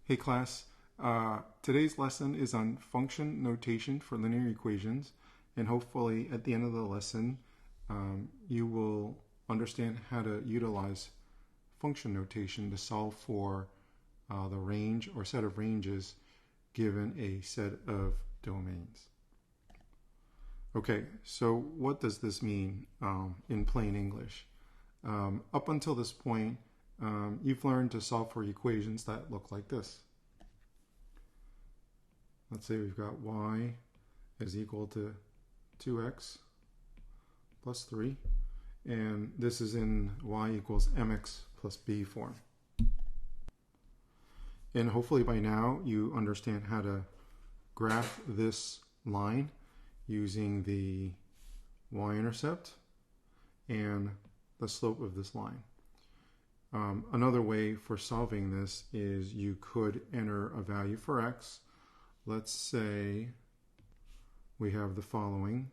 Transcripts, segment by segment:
Hey class, today's lesson is on function notation for linear equations, and hopefully at the end of the lesson you will understand how to utilize function notation to solve for the range or set of ranges given a set of domains. Okay, so what does this mean in plain English? Up until this point, you've learned to solve for equations that look like this. Let's say we've got y is equal to 2x plus 3, and this is in y equals mx plus b form. And hopefully by now you understand how to graph this line using the y-intercept and the slope of this line. Another way for solving this is you could enter a value for x. Let's say we have the following.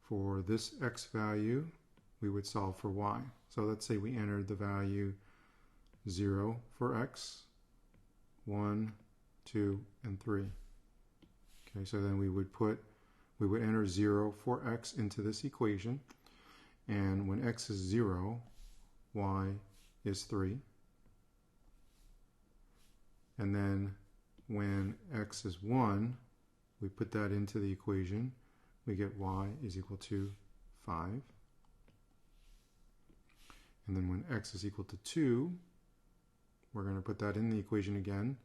For this x value, we would solve for y. So let's say we entered the value 0 for x, 1, 2, and 3. Okay, so then we would enter 0 for x into this equation, and when x is 0, y is 3. And then when x is 1, we put that into the equation. We get y is equal to 5. And then when x is equal to 2, we're going to put that in the equation again.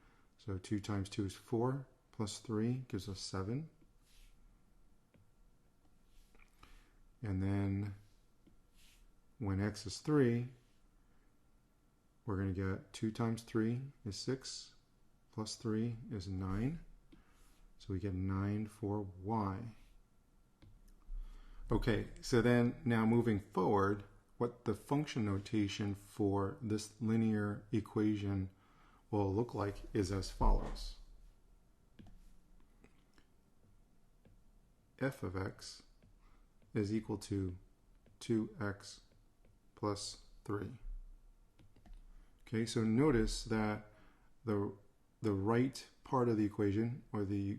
So 2 times 2 is 4, plus 3 gives us 7. And then when x is 3, we're going to get 2 times 3 is 6, plus 3 is 9. So we get 9 for y. Okay, so then now moving forward, what the function notation for this linear equation will look like is as follows. F of x is equal to 2x plus 3. Okay, so notice that the right part of the equation, or the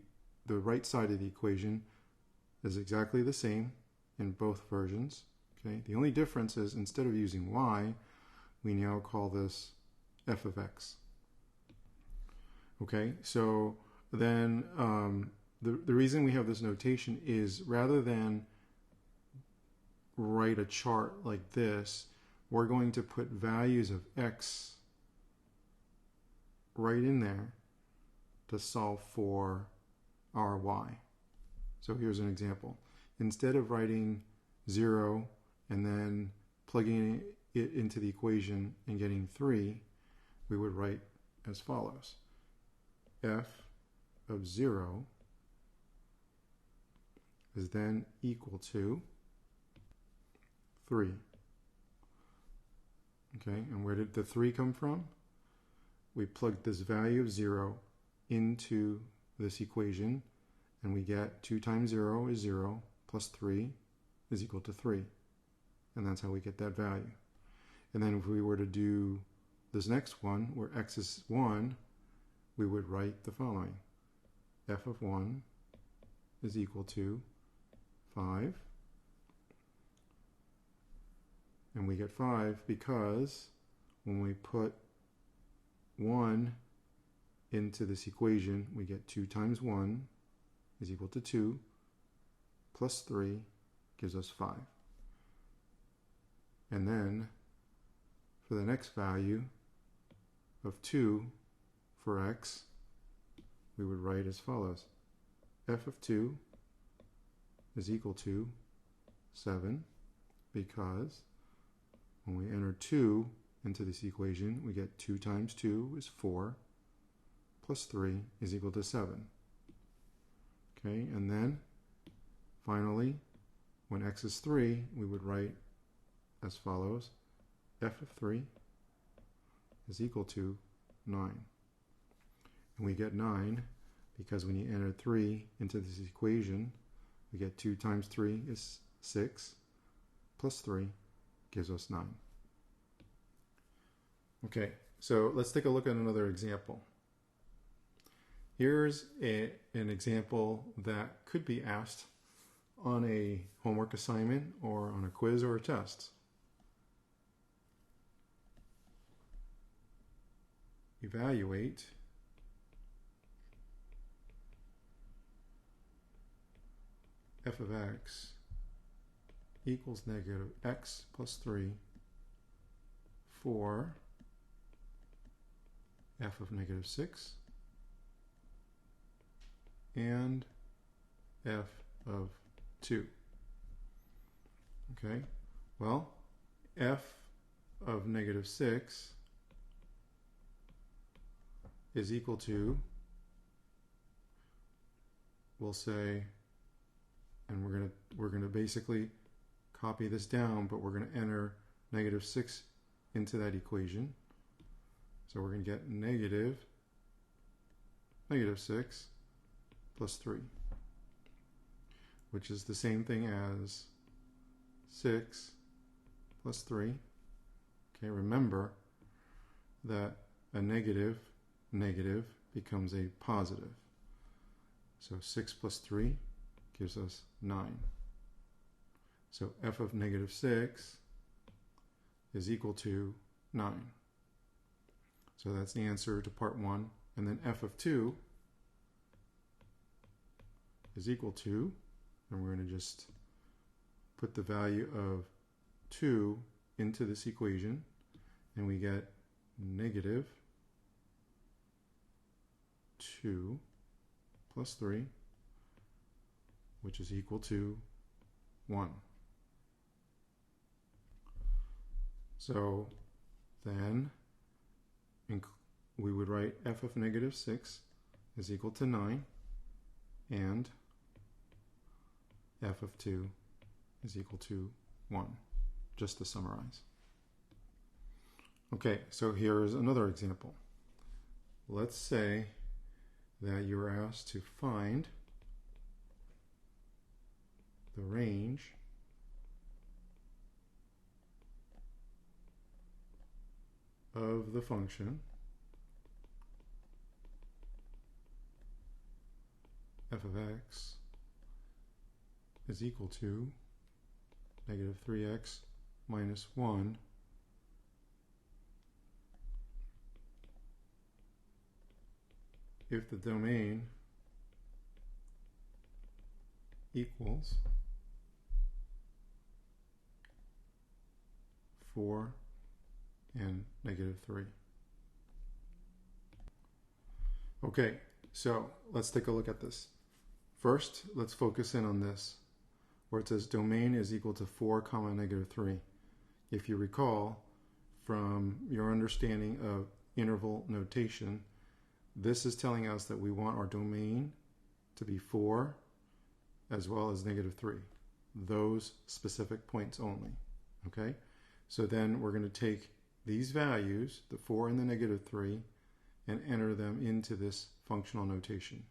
right side of the equation, is exactly the same in both versions. Okay, the only difference is instead of using y, we now call this f of x. Okay, so then the reason we have this notation is rather than write a chart like this, we're going to put values of x right in there to solve for our y. So here's an example. Instead of writing 0 and then plugging it into the equation and getting 3, we would write as follows. F of 0 is then equal to 3. Okay, and where did the 3 come from? We plugged this value of 0 into this equation, and we get 2 times 0 is 0, plus 3 is equal to 3. And that's how we get that value. And then if we were to do this next one, where x is 1, we would write the following. F of 1 is equal to 5. And we get 5 because when we put 1 into this equation, we get 2 times 1 is equal to 2, plus 3 gives us 5. And then for the next value of 2 for x, we would write as follows. F of 2 is equal to 7 because when we enter 2 into this equation, we get 2 times 2 is 4, plus 3 is equal to 7. Okay, and then finally, when x is 3, we would write as follows. F of 3 is equal to 9. And we get 9 because when you enter 3 into this equation, we get 2 times 3 is 6, plus 3 gives us 9. Okay, so let's take a look at another example. Here's an example that could be asked on a homework assignment or on a quiz or a test. Evaluate f of x equals negative x plus 3 for f of negative 6 and f of 2. Okay, well, f of negative 6 is equal to, we'll say, and we're gonna basically copy this down, but we're gonna enter negative 6 into that equation. So we're gonna get negative 6 plus 3, which is the same thing as 6 plus 3. Okay, remember that a negative becomes a positive. So 6 plus 3 gives us 9. So f of negative 6 is equal to 9. So that's the answer to part 1. And then f of 2 is equal to, and we're going to just put the value of 2 into this equation, and we get negative 2 plus 3, which is equal to 1. So then we would write f of negative 6 is equal to 9, and f of 2 is equal to 1, just to summarize. Okay, so here's another example. Let's say that you're asked to find the range of the function f of x is equal to negative 3x minus 1 if the domain equals 4 and negative 3. Okay, so let's take a look at this. First, let's focus in on this, where it says domain is equal to 4 comma negative 3. If you recall from your understanding of interval notation, this is telling us that we want our domain to be 4 as well as negative 3. Those specific points only. Okay? So then we're going to take these values, the 4 and the negative 3, and enter them into this functional notation.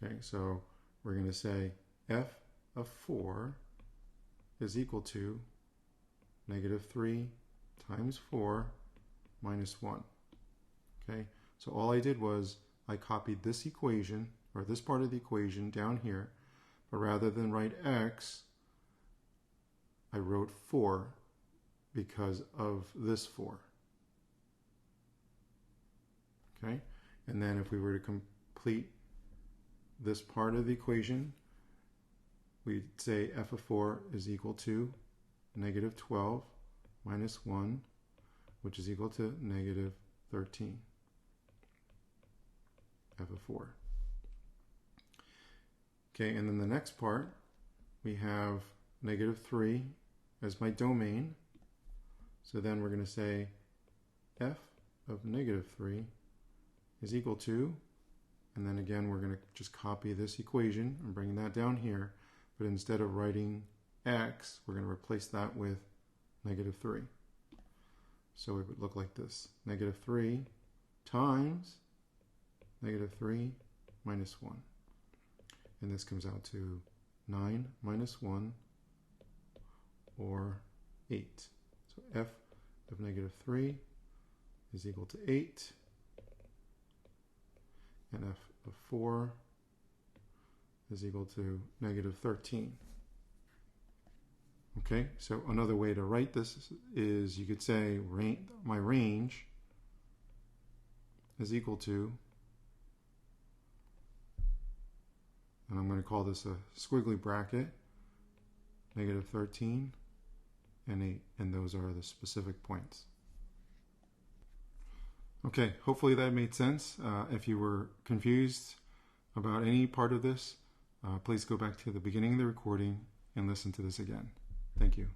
Okay, so we're going to say f of 4 is equal to negative 3 times 4 minus 1. Okay, so all I did was I copied this equation, or this part of the equation down here, but rather than write x, I wrote 4 because of this 4. Okay, and then if we were to complete this part of the equation, we'd say f of 4 is equal to negative 12 minus 1, which is equal to negative 13. F of 4. Okay, and then the next part, we have negative 3 as my domain. So then we're going to say f of negative 3 is equal to, and then again we're going to just copy this equation and bring that down here, but instead of writing x, we're going to replace that with negative 3. So it would look like this: negative 3 times negative 3 minus 1. And this comes out to 9 minus 1, or 8. So f of negative 3 is equal to 8, and f of 4 is equal to negative 13. Okay, so another way to write this is you could say my range is equal to, and I'm going to call this a squiggly bracket, negative 13 and 8, and those are the specific points. Okay, hopefully that made sense. If you were confused about any part of this, please go back to the beginning of the recording and listen to this again. Thank you.